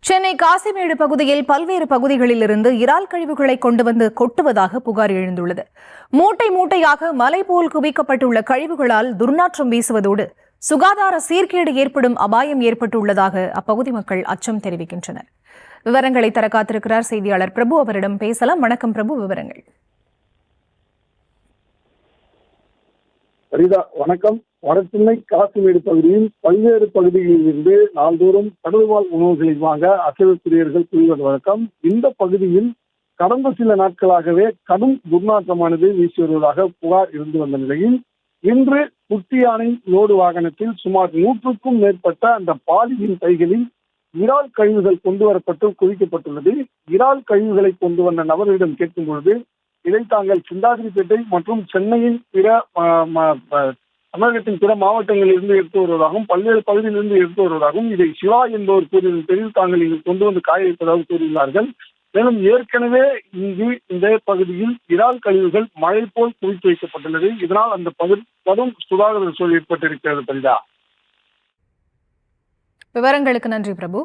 சென்னை காசிமேடு பகுதியில் பல்வேறு பகுதிகளிலிருந்து இறால் கழிவுகளை கொண்டு வந்து கொட்டுவதாக புகார் எழுந்துள்ளது. மூட்டை மூட்டையாக மலை போல் குவிக்கப்பட்டுள்ள கழிவுகளால் துர்நாற்றம் வீசுவதோடு சுகாதார சீர்கேடு ஏற்படும் அபாயம் ஏற்பட்டுள்ளதாக அப்பகுதி மக்கள் அச்சம் தெரிவிக்கின்றனர். விவரங்களை தர காத்திருக்கிறார் செய்தியாளர் பிரபு. அவரிடம் பேசலாம். வணக்கம் பிரபு, விவரங்கள். வணக்கம். வடசென்னை காசிமேடு பகுதியில் பல்வேறு பகுதிகளில் இருந்து நாள்தோறும் கடல்வாழ் உணவுகளை வாங்க அசைவ பிரியர்கள் குவிவது வழக்கம். இந்த பகுதியில் கடந்த சில நாட்களாகவே கடும் துர்நாற்றமானது வீசி வருவதாக புகார் இருந்து வந்த நிலையில் இன்று குட்டி யானை லோடு வாகனத்தில் சுமார் 100க்கும் மேற்பட்ட அந்த பாலியின் பைகளில் இறால் கழிவுகள் கொண்டு வரப்பட்டு குவிக்கப்பட்டுள்ளது. இறால் கழிவுகளை கொண்டு வந்த நபர்களிடம் கேட்கும் பொழுது இதை தாங்கள் சிந்தாதிரிப்பேட்டை மற்றும் சென்னையின் பிற தமிழகத்தின் பிற மாவட்டங்களில் இருந்து எடுத்து வருவதாகவும் பல்வேறு பகுதியிலிருந்து எடுத்து வருவதாகவும் இதை சிவா என்பவர் கூறிய பேரில் தாங்கள் இங்கு கொண்டு வந்து காய வைப்பதாக கூறியுள்ளார்கள். மேலும் ஏற்கனவே இங்கு இந்த பகுதியில் இறால் கழிவுகள் மழை போல் குவித்து வைக்கப்பட்டுள்ளது. இதனால் அந்த கடும் சுகாதார சூழல் ஏற்பட்டிருக்கிறது. விவரங்களுக்கு நன்றி பிரபு.